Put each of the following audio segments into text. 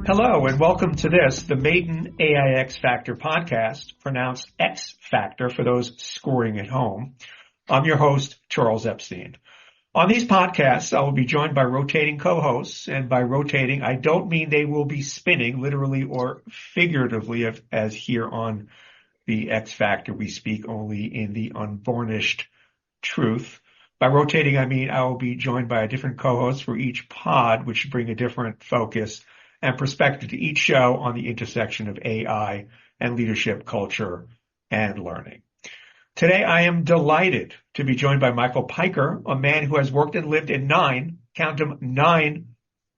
Hello and welcome to the maiden AI X Factor podcast, pronounced X Factor for those scoring at home. I'm your host, Charles Epstein. On these podcasts, I will be joined by rotating co-hosts, and by rotating, I don't mean they will be spinning literally or figuratively as here on the X Factor we speak only in the unvarnished truth. By rotating, I mean I will be joined by a different co-host for each pod, which should bring a different focus and perspective to each show on the intersection of AI and leadership, culture, and learning. Today, I am delighted to be joined by Michael Piker, a man who has worked and lived in nine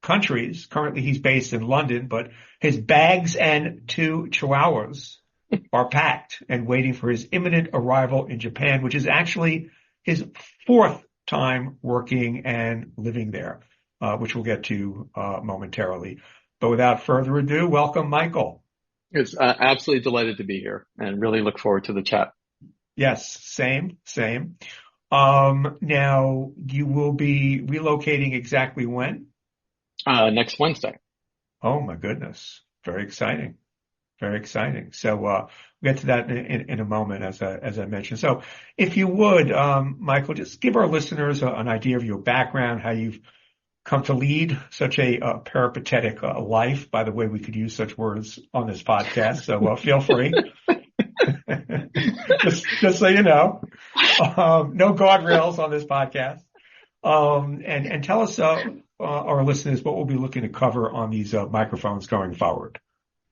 countries. Currently, he's based in London, but his bags and 2 chihuahuas are packed and waiting for his imminent arrival in Japan, which is actually his 4th time working and living there, which we'll get to momentarily. But without further ado, welcome, Michael. It's absolutely delighted to be here and really look forward to the chat. Yes, same. Now, you will be relocating exactly when? Next Wednesday. Oh, my goodness. Very exciting. Very exciting. So we'll get to that in a moment, as I mentioned. So if you would, Michael, just give our listeners an idea of your background, how you've come to lead such a peripatetic life. By the way, we could use such words on this podcast, so feel free. just so you know, no guardrails on this podcast. And tell us, our listeners, what we'll be looking to cover on these microphones going forward.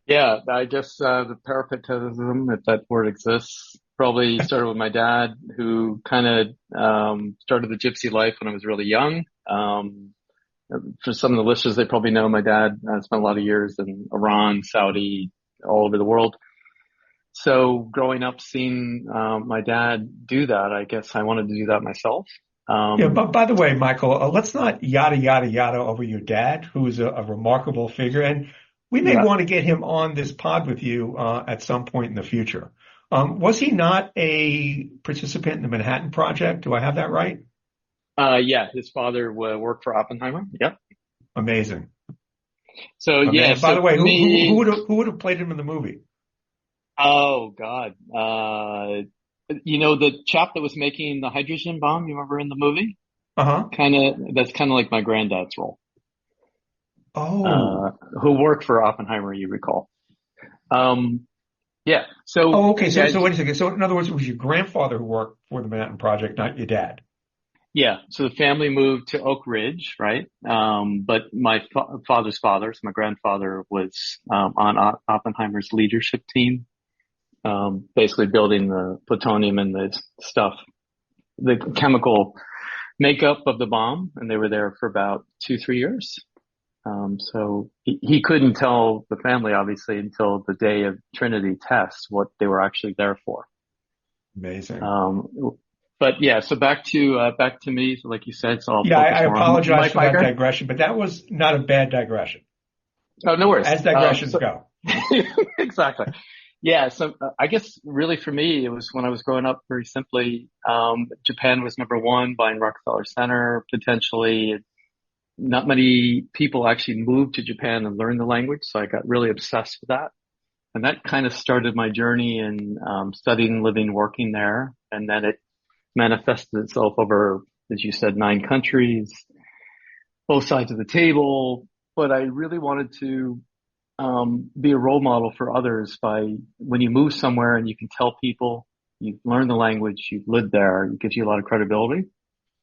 Yeah, I guess the peripatetism, if that word exists, probably started with my dad, who kind of started the gypsy life when I was really young. For some of the listeners, they probably know my dad spent a lot of years in Iran, Saudi, all over the world. So growing up, seeing my dad do that, I guess I wanted to do that myself. Yeah, but by the way, Michael, let's not yada, yada, yada over your dad, who is a remarkable figure. And we may want to get him on this pod with you at some point in the future. Was he not a participant in the Manhattan Project? Do I have that right? Yeah, his father worked for Oppenheimer. Yep. Amazing. So yeah. By the way, who would have played him in the movie? Oh God. The chap that was making the hydrogen bomb, you remember in the movie? Uh-huh. That's kind of like my granddad's role. Oh. Who worked for Oppenheimer, you recall. Yeah. So. Oh, okay. So wait a second. So in other words, it was your grandfather who worked for the Manhattan Project, not your dad. Yeah. So the family moved to Oak Ridge, right? But my father's father, so my grandfather, was on Oppenheimer's leadership team, basically building the plutonium and the stuff, the chemical makeup of the bomb. And they were there for about 2-3 years. So he couldn't tell the family, obviously, until the day of Trinity test what they were actually there for. Amazing. But yeah, so back to me. So like you said, so I'll I apologize for that digression, but that was not a bad digression. Oh, no worries. As digressions go. Exactly. Yeah. So I guess really for me, it was when I was growing up, very simply, Japan was number one, buying Rockefeller Center, potentially. Not many people actually moved to Japan and learned the language. So I got really obsessed with that. And that kind of started my journey in studying, living, working there. And then it manifested itself over, as you said, 9 countries, both sides of the table. But I really wanted to be a role model for others by when you move somewhere and you can tell people you've learned the language, you've lived there, it gives you a lot of credibility.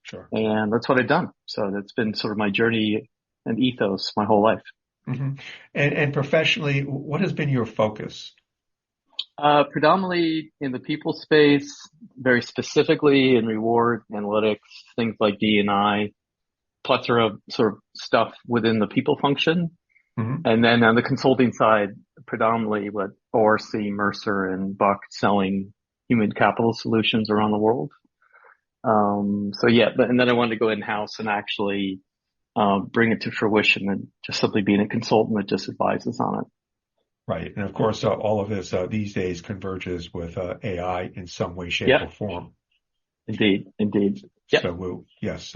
Sure. And that's what I've done. So that's been sort of my journey and ethos my whole life. Mm-hmm. And professionally, what has been your focus? Predominantly in the people space, very specifically in reward analytics, things like D&I, plethora of sort of stuff within the people function. Mm-hmm. And then on the consulting side, predominantly with ORC, Mercer, and Buck selling human capital solutions around the world. And then I wanted to go in-house and actually bring it to fruition and just simply being a consultant that just advises on it. Right. And of course, all of this these days converges with AI in some way, shape, or form. Indeed. Yep. Yes,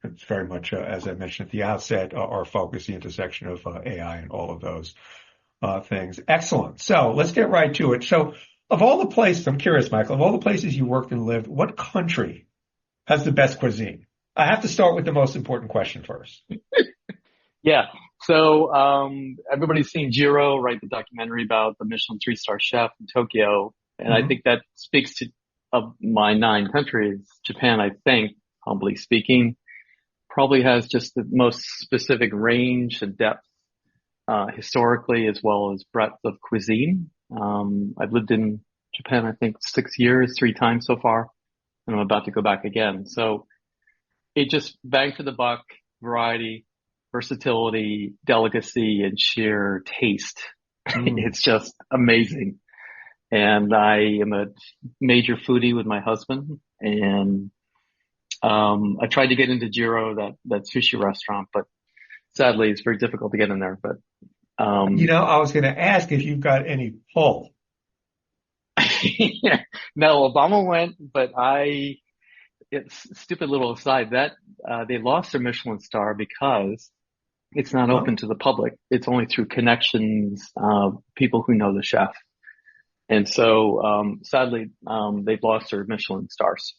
it's very much, as I mentioned at the outset, our focus, the intersection of AI and all of those things. Excellent. So let's get right to it. So of all the places, I'm curious, Michael, of all the places you worked and lived, what country has the best cuisine? I have to start with the most important question first. Yeah. So, everybody's seen Jiro, right? The documentary about the Michelin three-star chef in Tokyo. And I Hmm. think that speaks to, of my 9 countries. Japan, I think, humbly speaking, probably has just the most specific range and depth, historically, as well as breadth of cuisine. I've lived in Japan, I think, 6 years, 3 times so far, and I'm about to go back again. So it just bang for the buck, variety, versatility, delicacy, and sheer taste. Mm. It's just amazing. And I am a major foodie with my husband, and I tried to get into Jiro, that sushi restaurant, but sadly, it's very difficult to get in there. But I was going to ask if you've got any pull. yeah, no, Obama went, but it's a stupid little aside that they lost their Michelin star because it's not Huh? open to the public. It's only through connections, people who know the chef. And so, sadly, they've lost their Michelin stars.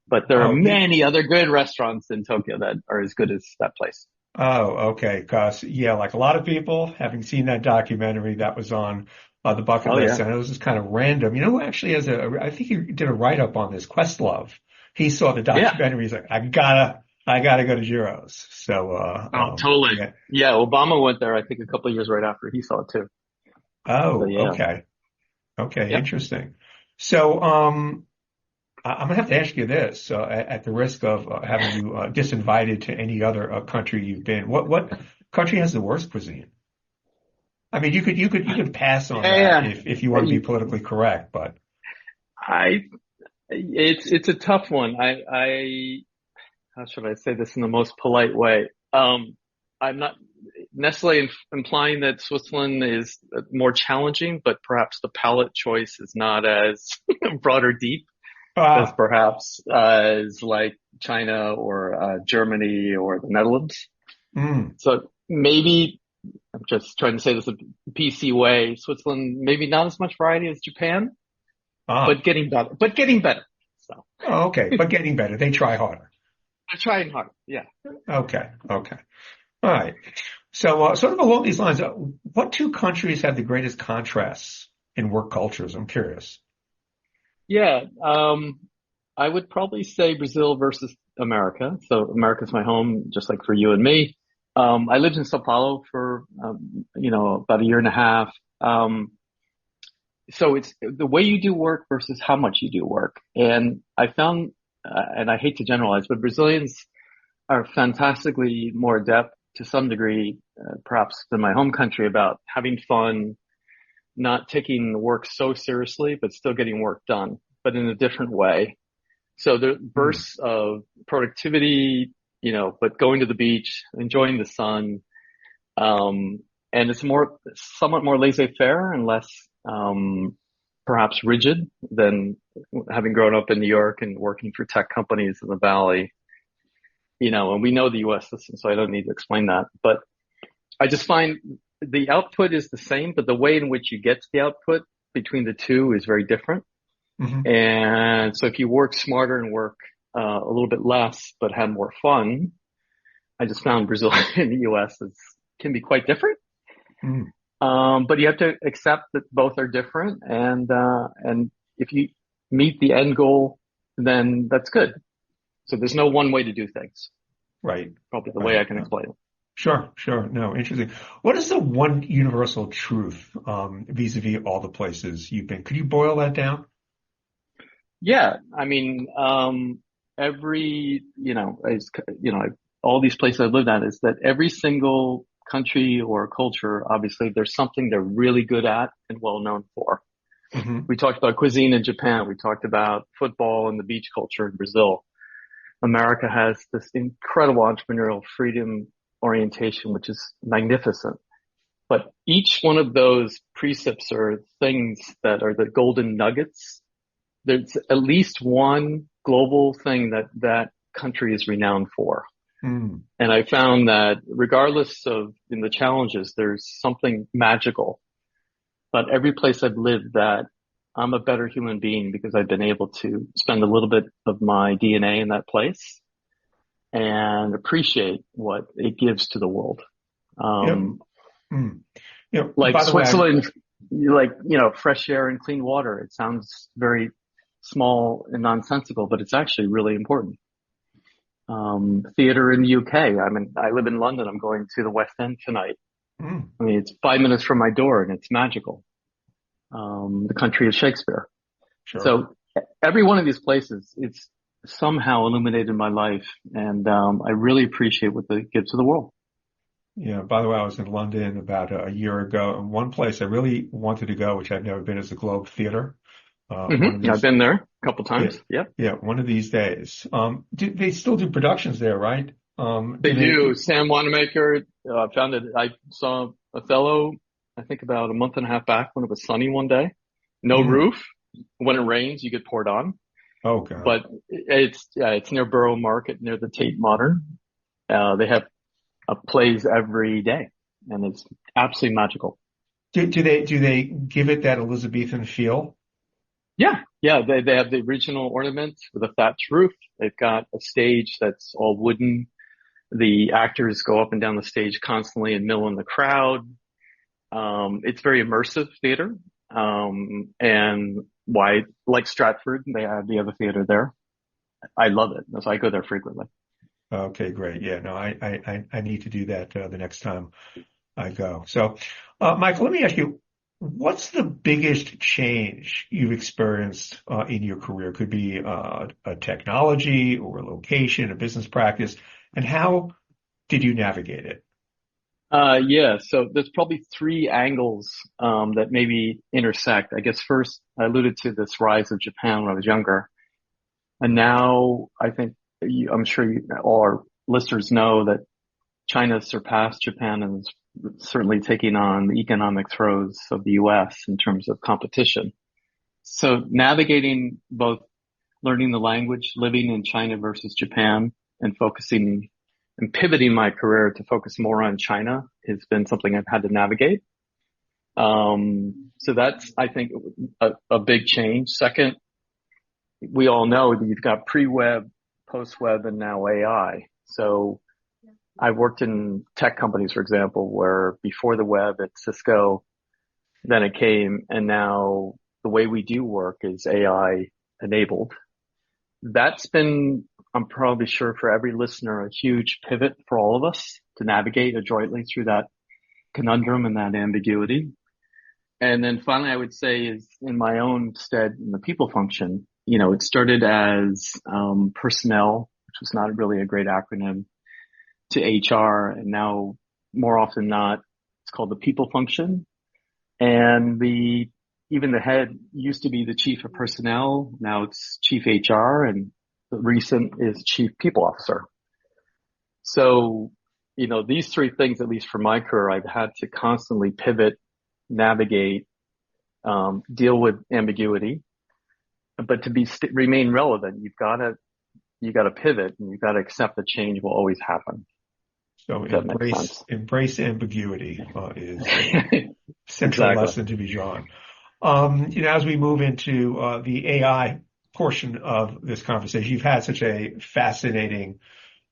But there are Oh, many other good restaurants in Tokyo that are as good as that place. okay. Cause yeah, like a lot of people, having seen that documentary that was on the bucket Oh list, yeah. and it was just kind of random. You know who actually I think he did a write-up on this, Questlove. He saw the Yeah. documentary. He's like, I gotta go to Giro's. So, Oh, totally. yeah. Yeah. Obama went there, I think a couple of years right after he saw it too. So Oh, yeah. okay. Okay. Yep. Interesting. So, I'm gonna have to ask you this, at the risk of having you disinvited to any other country you've been. What country has the worst cuisine? I mean, you could pass on that Yeah. if you want to be Yeah. politically correct, but I, it's a tough one. How should I say this in the most polite way? I'm not necessarily implying that Switzerland is more challenging, but perhaps the palate choice is not as broad or deep as ah, perhaps as like China or Germany or the Netherlands. mm, So maybe I'm just trying to say this a PC way. Switzerland, maybe not as much variety as Japan, ah, but getting better. But getting better. So oh, okay, but getting better. They try harder. I'm trying hard. Yeah. Okay, okay, all right. So, sort of along these lines, what two countries have the greatest contrasts in work cultures? I'm curious. Yeah. I would probably say Brazil versus America. So America's my home, just like for you and me. I lived in Sao Paulo for, about a year and a half. So it's the way you do work versus how much you do work. And I found, and I hate to generalize, but Brazilians are fantastically more adept to some degree, perhaps than my home country about having fun, not taking the work so seriously, but still getting work done, but in a different way. So the Hmm, bursts of productivity, but going to the beach, enjoying the sun, and it's somewhat more laissez-faire and less, perhaps rigid than having grown up in New York and working for tech companies in the Valley, and we know the US system, so I don't need to explain that. But I just find the output is the same, but the way in which you get to the output between the two is very different. hmm, And so if you work smarter and work a little bit less, but have more fun, I just found Brazil and the US can be quite different. hmm. But you have to accept that both are different. And if you meet the end goal, then that's good. So there's no one way to do things. Right, Probably the way right. I can explain it. Sure, sure. No, interesting. What is the one universal truth, vis-a-vis all the places you've been? Could you boil that down? Yeah. I mean, every, all these places I've lived at is that every single country or culture, obviously, there's something they're really good at and well known for. Hmm. We talked about cuisine in Japan. We talked about football and the beach culture in Brazil. America has this incredible entrepreneurial freedom orientation, which is magnificent. But each one of those precepts or things that are the golden nuggets, there's at least one global thing that that country is renowned for. Mm. And I found that regardless of in the challenges, there's something magical about every place I've lived that I'm a better human being because I've been able to spend a little bit of my DNA in that place and appreciate what it gives to the world. Yep. Um, Mm. like By the way, Switzerland, like, fresh air and clean water. It sounds very small and nonsensical, but it's actually really important. Theater in the UK. I mean, I live in London. I'm going to the West End tonight. mm, I mean, it's 5 minutes from my door and it's magical. The country of Shakespeare. sure. So every one of these places, it's somehow illuminated my life, and I really appreciate what they give to the world. Yeah. By the way, I was in London about a year ago, and one place I really wanted to go, which I've never been, is the Globe Theater. One of I've these, been there a couple yeah, times. Yep. yeah, one of these days. They still do productions there, right? They Do do. they? Sam Wanamaker, found it. I saw Othello, I think about a month and a half back when it was sunny one day. No Mm, roof. When it rains, you get poured on. oh God. But it's near Borough Market, near the Tate Modern. They have plays every day, and it's absolutely magical. Do they give it that Elizabethan feel? Yeah, yeah. They have the original ornament with a thatched roof. They've got a stage that's all wooden. The actors go up and down the stage constantly and mill in the crowd. It's very immersive theater. And why, like Stratford, they have the other theater there. I love it. So I go there frequently. Okay, great. Yeah, no, I need to do that the next time I go. So, Michael, let me ask you, what's the biggest change you've experienced in your career? Could be a technology or a location, a business practice, and how did you navigate it? Yeah, so there's probably three angles that maybe intersect. I guess first, I alluded to this rise of Japan when I was younger. And now I think I'm sure all our listeners know that China has surpassed Japan and is certainly taking on the economic throes of the US in terms of competition. So navigating both learning the language, living in China versus Japan, and focusing and pivoting my career to focus more on China has been something I've had to navigate. So that's, I think, a big change. Second, we all know that you've got pre-web, post-web, and now AI. So I've worked in tech companies, for example, where before the web at Cisco, then it came, and now the way we do work is AI enabled. That's been, I'm probably sure for every listener, a huge pivot for all of us to navigate adroitly through that conundrum and that ambiguity. And then finally, I would say is in my own stead in the people function, it started as personnel, which was not really a great acronym, to HR, and now more often than not, it's called the people function. And even the head used to be the chief of personnel. Now it's chief HR, and the recent is chief people officer. So, these three things, at least for my career, I've had to constantly pivot, navigate, deal with ambiguity. But to remain relevant, you got to pivot, and you've got to accept that change will always happen. So If that makes embrace ambiguity is a sense. central Exactly. lesson to be drawn. As we move into the AI portion of this conversation, you've had such a fascinating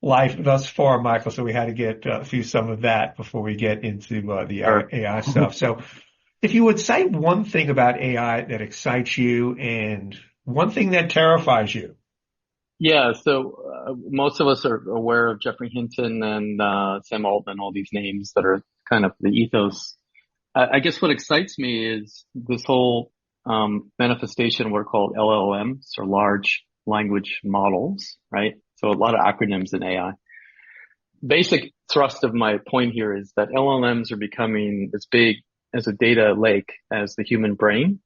life thus far, Michael, so we had to get through some of that before we get into the Sure. AI stuff. So if you would cite one thing about AI that excites you and one thing that terrifies you. Yeah, so most of us are aware of Jeffrey Hinton and Sam Altman, all these names that are kind of the ethos. I guess what excites me is this whole manifestation of what are called LLMs, or large language models, right? So a lot of acronyms in AI. Basic thrust of my point here is that LLMs are becoming as big as a data lake as the human brain.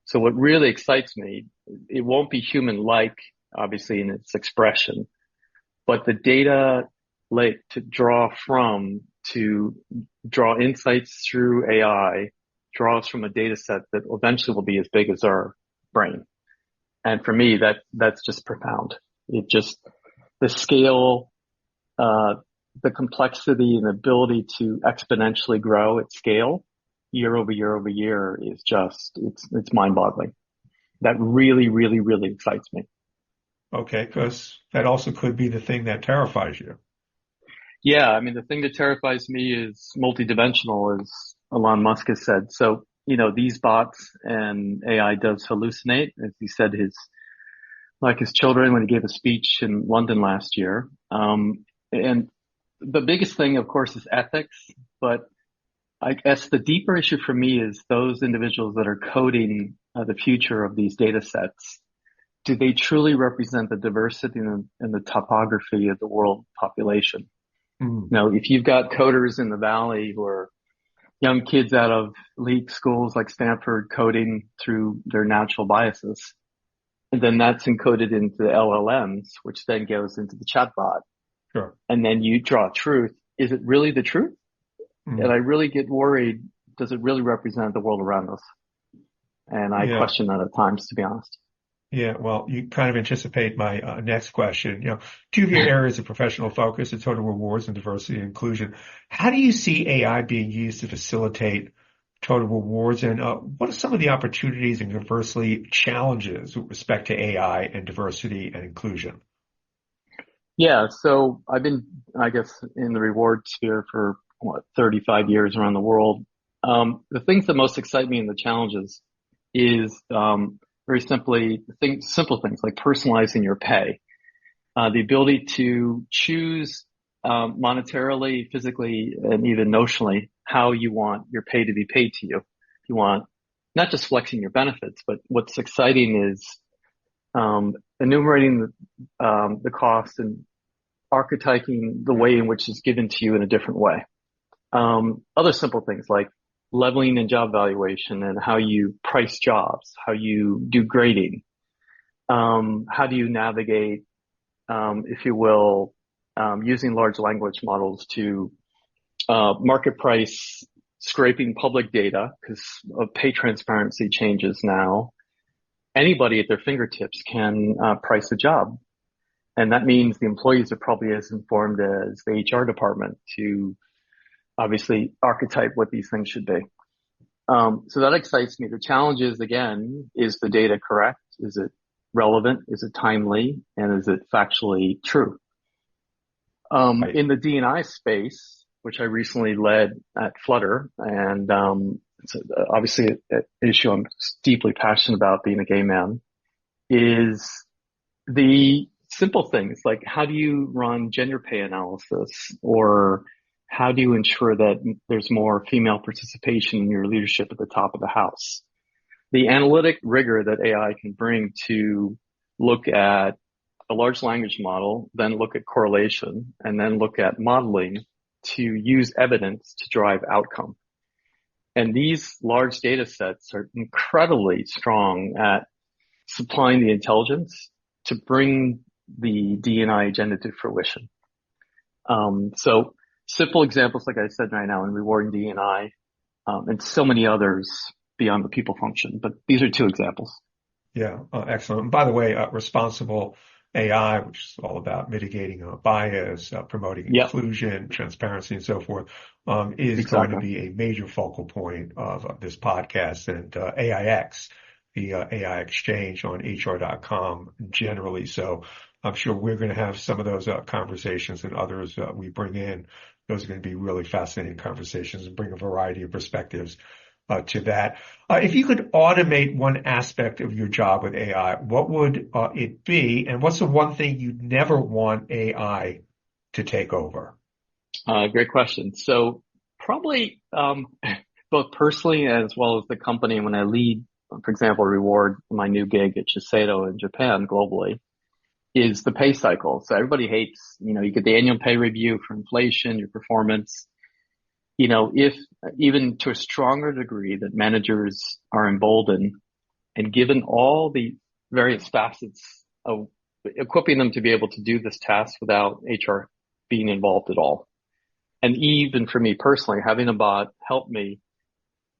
So what really excites me, it won't be human-like, obviously, in its expression, but the data lake to draw from, to draw insights through AI, draws from a data set that eventually will be as big as our brain. And for me, that's just profound. It just, the scale, uh, the complexity and the ability to exponentially grow at scale year over year over year is just, it's mind boggling. That really, really, really excites me. Okay, because that also could be the thing that terrifies you. Yeah. I mean, the thing that terrifies me is multidimensional, as Elon Musk has said. So, these bots and AI does hallucinate, as he said, like his children when he gave a speech in London last year. And the biggest thing, of course, is ethics. But I guess the deeper issue for me is those individuals that are coding the future of these data sets. Do they truly represent the diversity and the topography of the world population? Mm, If you've got coders in the valley who are young kids out of elite schools like Stanford coding through their natural biases, and then that's encoded into the LLMs, which then goes into the chatbot. sure. And then you draw truth. Is it really the truth? And Mm, I really get worried. Does it really represent the world around us? And I yeah. question that at times, to be honest. Yeah, well, you kind of anticipate my next question. Two of your areas of professional focus are total rewards and diversity and inclusion. How do you see AI being used to facilitate total rewards, and what are some of the opportunities and conversely challenges with respect to AI and diversity and inclusion? Yeah. So I've been, I guess, in the reward sphere for 35 years around the world. The things that most excite me and the challenges is, very simply simple things like personalizing your pay, the ability to choose, monetarily, physically, and even notionally how you want your pay to be paid to you. You want not just flexing your benefits, but what's exciting is, enumerating the cost and archetyping the way in which it's given to you in a different way. Other simple things like leveling and job valuation and how you price jobs, how you do grading, how do you navigate, if you will, using large language models to market price scraping public data because of pay transparency changes now. Anybody at their fingertips can price a job. And that means the employees are probably as informed as the HR department to obviously archetype what these things should be. So that excites me. The challenge is, again, is the data correct? Is it relevant? Is it timely? And is it factually true? Right. In the D&I space, which I recently led at Flutter, and it's obviously an issue I'm deeply passionate about being a gay man, is the simple things like how do you run gender pay analysis, or how do you ensure that there's more female participation in your leadership at the top of the house? The analytic rigor that AI can bring to look at a large language model, then look at correlation, and then look at modeling to use evidence to drive outcome. And these large data sets are incredibly strong at supplying the intelligence to bring the D&I agenda to fruition. So simple examples, like I said right now, in rewarding D&I, and so many others beyond the people function. But these are two examples. Yeah, excellent. And by the way, responsible AI, which is all about mitigating bias, promoting Yep, inclusion, transparency, and so forth, is going to exactly. be a major focal point of this podcast and AIX, the AI exchange on HR.com generally. So I'm sure we're going to have some of those conversations and others we bring in. Those are going to be really fascinating conversations and bring a variety of perspectives to that. If you could automate one aspect of your job with AI, what would it be? And what's the one thing you'd never want AI to take over? Great question. So probably, both personally as well as the company, when I lead, for example, reward my new gig at Shiseido in Japan globally, is the pay cycle. So everybody hates, you get the annual pay review for inflation, your performance. If even to a stronger degree that managers are emboldened and given all the various facets of equipping them to be able to do this task without HR being involved at all. And even for me personally, having a bot help me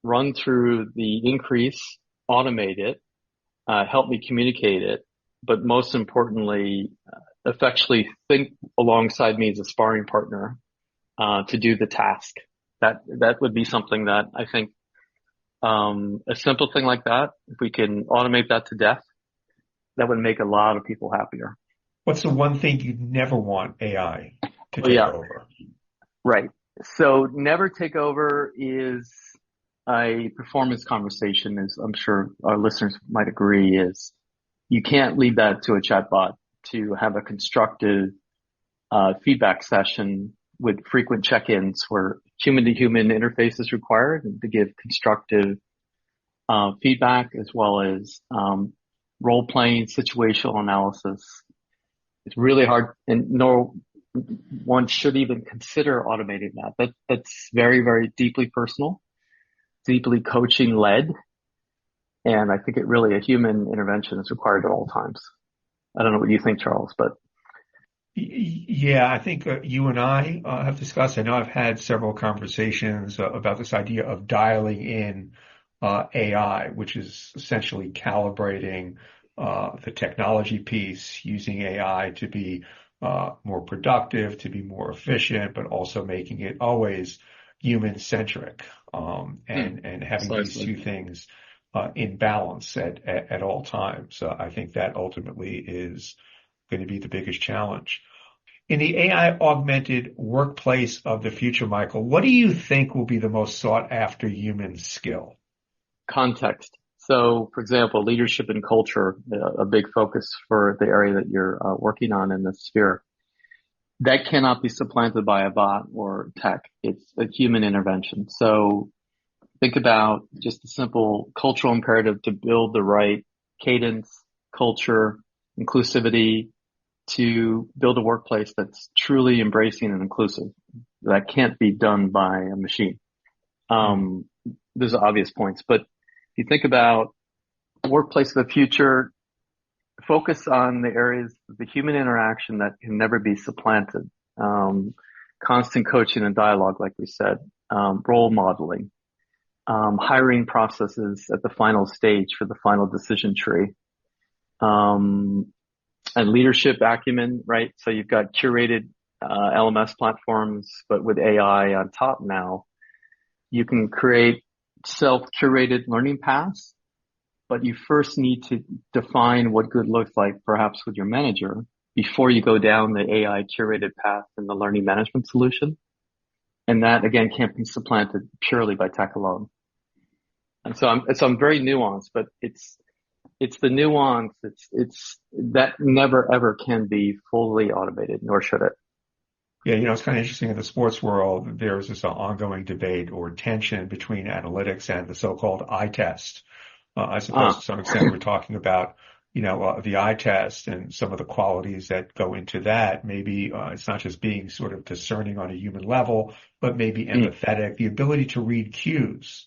run through the increase, automate it, help me communicate it, but most importantly, effectively think alongside me as a sparring partner to do the task. That would be something that I think a simple thing like that, if we can automate that to death, that would make a lot of people happier. What's the one thing you'd never want AI to Oh take yeah, over? right. So never take over is a performance conversation, as I'm sure our listeners might agree, is you can't leave that to a chatbot to have a constructive feedback session with frequent check-ins where human to human interface is required and to give constructive feedback as well as role playing, situational analysis. It's really hard, and no one should even consider automating that. That's very, very deeply personal, deeply coaching led, and I think it really a human intervention is required at all times. I don't know what you think, Charles, but Yeah, I think you and I have discussed. I know I've had several conversations about this idea of dialing in AI, which is essentially calibrating the technology piece, using AI to be more productive, to be more efficient, but also making it always human centric, and having these precisely. two things in balance at all times. I think that ultimately is going to be the biggest challenge. In the AI augmented workplace of the future, Michael, what do you think will be the most sought after human skill? Context. So, for example, leadership and culture, a big focus for the area that you're working on in this sphere. That cannot be supplanted by a bot or tech. It's a human intervention. So think about just a simple cultural imperative to build the right cadence, culture, inclusivity, to build a workplace that's truly embracing and inclusive. That can't be done by a machine. Hmm. There's obvious points, but if you think about workplace of the future, focus on the areas of the human interaction that can never be supplanted. Constant coaching and dialogue, like we said, role modeling, hiring processes at the final stage for the final decision tree, and leadership acumen, right? So you've got curated LMS platforms, but with AI on top now, you can create self-curated learning paths, but you first need to define what good looks like, perhaps with your manager, before you go down the AI curated path in the learning management solution. And that again can't be supplanted purely by tech alone. And so I'm very nuanced, but it's the nuance. It's that never ever can be fully automated, nor should it. Yeah, it's kind of interesting in the sports world, there's this ongoing debate or tension between analytics and the so-called eye test. I suppose Ah, to some extent we're talking about, the eye test and some of the qualities that go into that. Maybe it's not just being sort of discerning on a human level, but maybe mm, empathetic, the ability to read cues.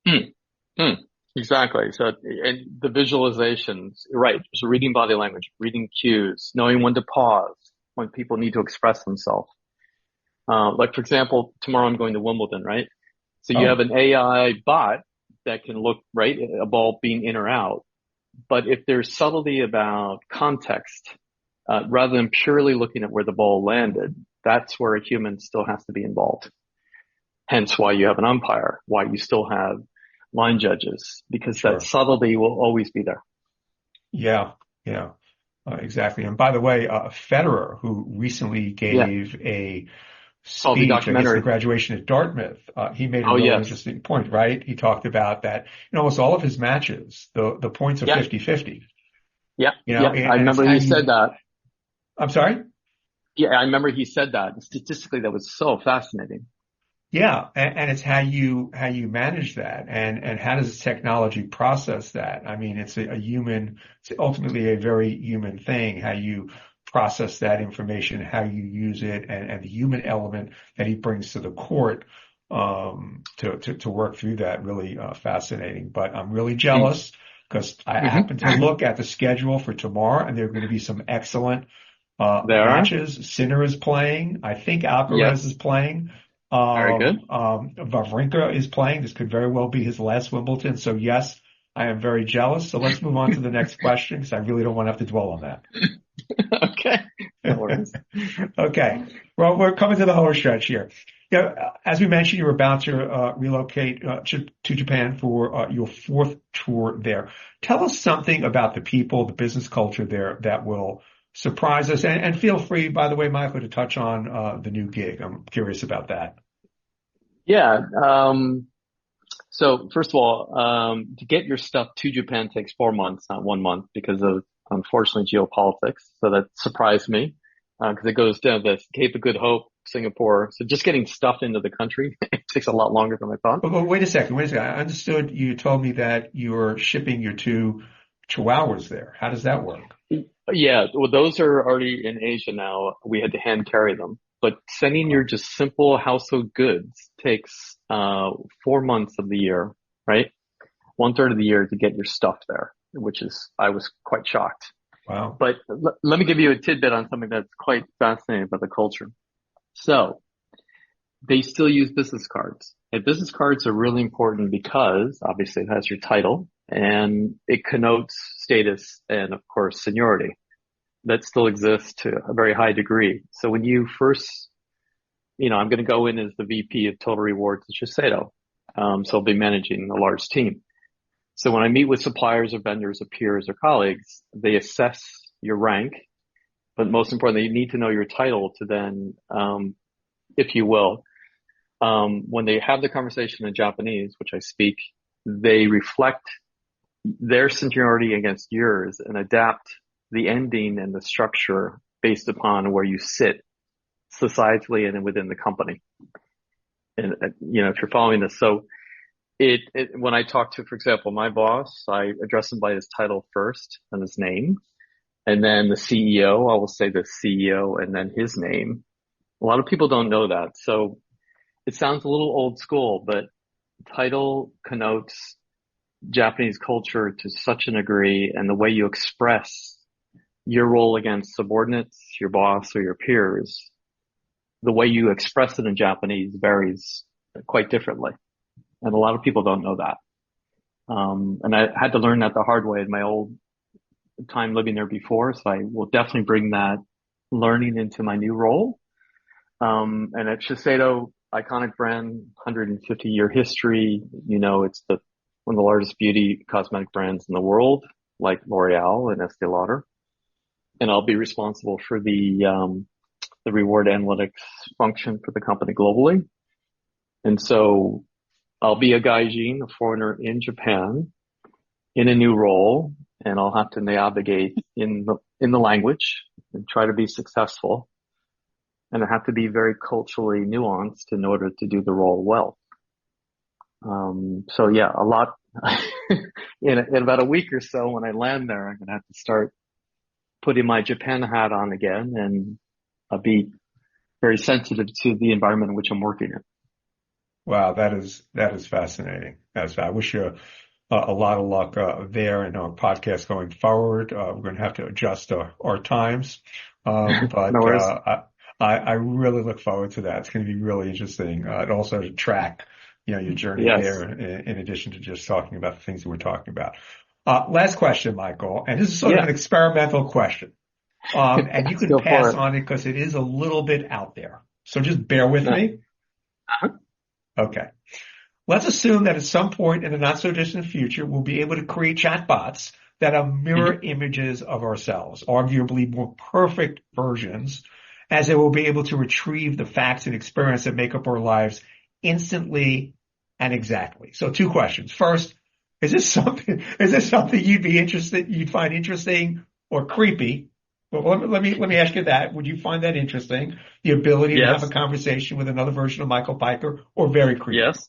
mm, mm. Exactly. So, and the visualizations, right? So reading body language, reading cues, knowing when to pause when people need to express themselves. Like for example, tomorrow I'm going to Wimbledon, right? So you have Oh, an AI bot that can look, right, a ball being in or out. But if there's subtlety about context, rather than purely looking at where the ball landed, that's where a human still has to be involved. Hence why you have an umpire, why you still have line judges, because that sure. subtlety will always be there. Yeah, yeah, exactly. And by the way, Federer, who recently Yeah. gave a Oh, the speech, I guess, at the documentary. graduation at Dartmouth, he made a Oh, really yes. interesting point, right? He talked about that, almost all of his matches, the points are Yeah. 50-50, Yeah. Yeah. I and it's remember how he said you, that. I'm sorry? Yeah. I remember he said that. Statistically, that was so fascinating. Yeah, and it's how you manage that, and how does technology process that? I mean, it's ultimately a very human thing, how you process that information, how you use it, and the human element that he brings to the court to work through that. Really fascinating. But I'm really Mm. jealous because I Hmm. happen to look at the schedule for tomorrow, and there are going to be some excellent There are. matches. Sinner is playing. I think Alcaraz is Yes. playing. Very good. Wawrinka is playing. This could very well be his last Wimbledon. So yes, I am very jealous. So let's move on to the next question because I really don't want to have to dwell on that. Okay. No worries. Okay. Well, we're coming to the home stretch here. As we mentioned, you're about to relocate to Japan for your fourth tour there. Tell us something about the people, the business culture there that will surprise us. And feel free, by the way, Michael, to touch on the new gig. I'm curious about that. Yeah. So first of all, to get your stuff to Japan takes 4 months, not 1 month, because of unfortunately geopolitics. So that surprised me because it goes down the Cape of Good Hope, Singapore. So just getting stuff into the country it takes a lot longer than I thought. But wait a second. I understood you told me that you're shipping your two chihuahuas there. How does that work? Yeah, well, those are already in Asia now. We had to hand carry them. But sending your just simple household goods takes 4 months of the year, right? 1/3 of the year to get your stuff there, which is, I was quite shocked. Wow. But let me give you a tidbit on something that's quite fascinating about the culture. So they still use business cards. And business cards are really important because obviously it has your title and it connotes status and of course seniority. That still exists to a very high degree. So when you first, I'm going to go in as the VP of Total Rewards at Shiseido. So I'll be managing a large team. So when I meet with suppliers or vendors or peers or colleagues, they assess your rank, but most importantly, you need to know your title to then, if you will, when they have the conversation in Japanese, which I speak, they reflect their seniority against yours and adapt the ending and the structure based upon where you sit societally and within the company. And, if you're following this. So when I talk to, for example, my boss, I address him by his title first and his name. And then the CEO, I will say the CEO and then his name. A lot of people don't know that. So it sounds a little old school, but title connotes Japanese culture to such a degree, and the way you express your role against subordinates, your boss, or your peers, the way you express it in Japanese varies quite differently. And a lot of people don't know that. And I had to learn that the hard way in my old time living there before. So I will definitely bring that learning into my new role. And at Shiseido, iconic brand, 150-year history, it's one of the largest beauty cosmetic brands in the world, like L'Oreal and Estee Lauder. And I'll be responsible for the reward analytics function for the company globally. And so I'll be a gaijin, a foreigner in Japan, in a new role, and I'll have to navigate in the language and try to be successful. And I have to be very culturally nuanced in order to do the role well. So yeah, a lot in about a week or so when I land there, I'm going to have to start putting my Japan hat on again, and I'll be very sensitive to the environment in which I'm working in. Wow, that is fascinating. I wish you a lot of luck there in our podcast going forward. We're going to have to adjust our times, but No worries. I really look forward to that. It's going to be really interesting. And also to track, your journey Yes. there in addition to just talking about the things that we're talking about. Last question, Michael, and this is sort of an experimental question. And you can pass on it because it is a little bit out there. So just bear with me. Uh-huh. Okay. Let's assume that at some point in the not so distant future, we'll be able to create chatbots that are mirror images of ourselves, arguably more perfect versions, as they will be able to retrieve the facts and experience that make up our lives instantly and exactly. So 2 questions. First, is this something you'd find interesting or creepy? Well, let me ask you that. Would you find that interesting? The ability to have a conversation with another version of Michael Piker, or very creepy? Yes.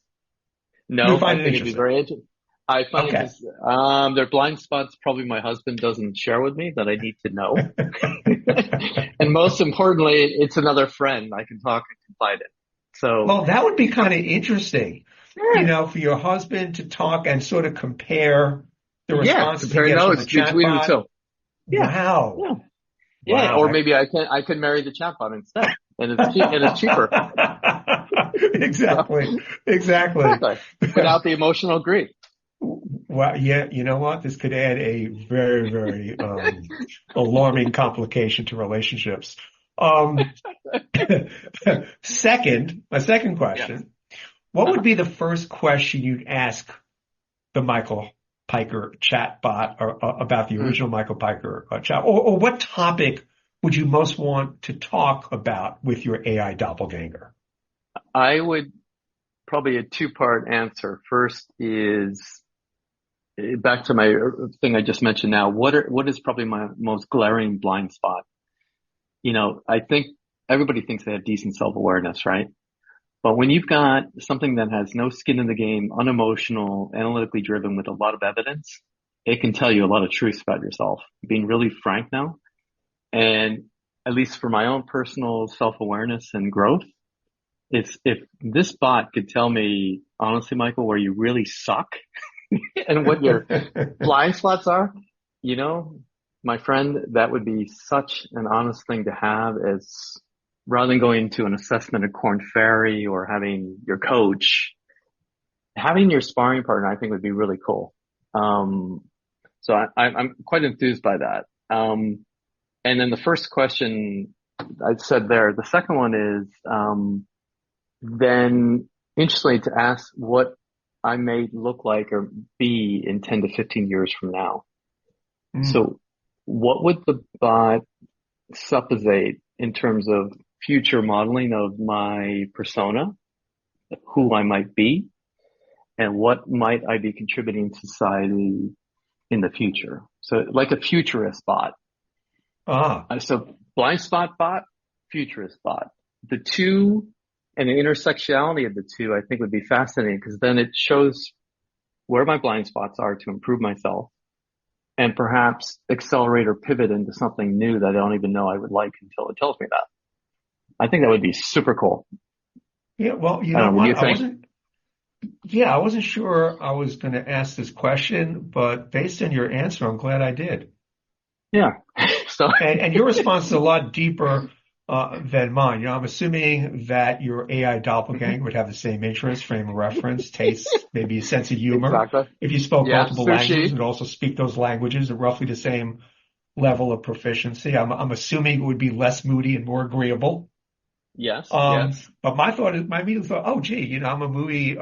You No, would find I it think it'd be interesting. very interesting. I find it just, there are blind spots probably my husband doesn't share with me that I need to know. And most importantly, it's another friend I can talk and confide in. So, well, that would be kind of interesting, for your husband to talk and sort of compare the responses he compare gets from the notes between the chatbot. two. Wow. Yeah. Wow. Or maybe I can marry the chatbot instead, and it's cheaper. Exactly. Without the emotional grief. Well, yeah, you know what? This could add a very, very alarming complication to relationships. Um, my second Yes. question, what would Uh-huh. be the first question you'd ask the Michael Piker chatbot or about the Mm. original Michael Piker chat, or what topic would you most want to talk about with your AI doppelganger? I would probably a two-part answer. First is back to my thing I just mentioned now. What is probably my most glaring blind spot? I think everybody thinks they have decent self-awareness, right? But when you've got something that has no skin in the game, unemotional, analytically driven with a lot of evidence, it can tell you a lot of truths about yourself. Being really frank now, and at least for my own personal self-awareness and growth, if this bot could tell me honestly, Michael, where you really suck and what your blind spots are, you know, my friend, that would be such an honest thing to have as rather than going to an assessment at Corn Ferry or having your coach, having your sparring partner, I think would be really cool. Um, so I'm quite enthused by that. And then the first question I said there, the second one is, then interestingly to ask what I may look like or be in 10 to 15 years from now. Mm. So what would the bot supposite in terms of future modeling of my persona, who I might be, and what might I be contributing to society in the future? So like a futurist bot. Ah, So blind spot bot, futurist bot. The two and the intersectionality of the two, I think would be fascinating because then it shows where my blind spots are to improve myself and perhaps accelerate or pivot into something new that I don't even know I would like until it tells me that. I think that would be super cool. yeah. Well, you I know don't know. What do what? you think? I wasn't sure I was going to ask this question, but based on your answer, I'm glad I did. Yeah. So And your response is a lot deeper than mine. I'm assuming that your AI doppelganger would have the same interests, frame of reference, tastes, maybe a sense of humor. exactly. If you spoke Yeah. multiple languages, it Sushi. would also speak those languages at roughly the same level of proficiency. I'm assuming it would be less moody and more agreeable. Yes. Yes. But my immediate thought, oh, gee, I'm a movie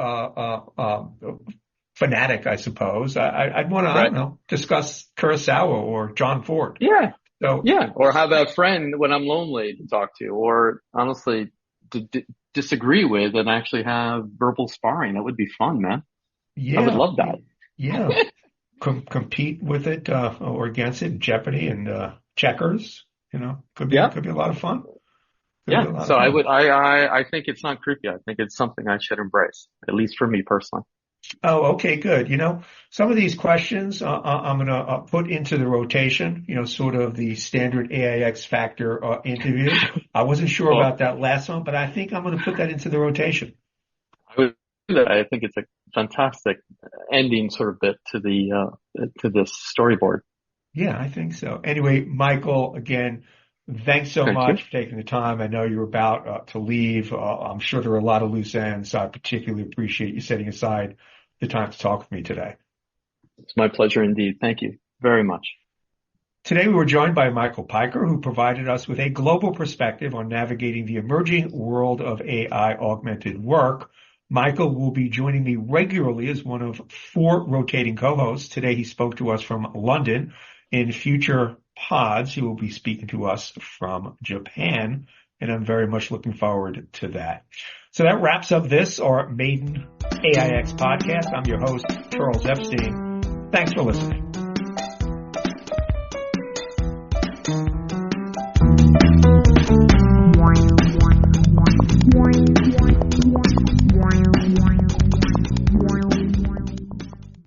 fanatic, I suppose. I'd want to, I don't Right. know, discuss Kurosawa or John Ford. Yeah. So, Yeah. Or have a friend when I'm lonely to talk to, or honestly disagree with and actually have verbal sparring. That would be fun, man. I would yeah, love that. yeah. Compete with it or against it, Jeopardy and checkers. Yeah. Could be a lot of fun. Could be Yeah. a lot So of fun. I think it's not creepy. I think it's something I should embrace, at least for me personally. Oh, okay, good. Some of these questions I'm going to put into the rotation, sort of the standard AIX factor interview. I wasn't sure Cool. about that last one, but I think I'm going to put that into the rotation. I would do that. I think it's a fantastic ending sort of bit to this storyboard. Yeah, I think so. Anyway, Michael, again, thanks so Thank you. much for taking the time. I know you're about to leave. I'm sure there are a lot of loose ends, so I particularly appreciate you setting aside the time to talk with me today. It's my pleasure indeed. Thank you very much. Today, we were joined by Michael Piker, who provided us with a global perspective on navigating the emerging world of AI augmented work. Michael will be joining me regularly as one of four rotating co-hosts. Today, he spoke to us from London. In future pods, he will be speaking to us from Japan, and I'm very much looking forward to that. So that wraps up our maiden AIX podcast. I'm your host, Charles Epstein. Thanks for listening.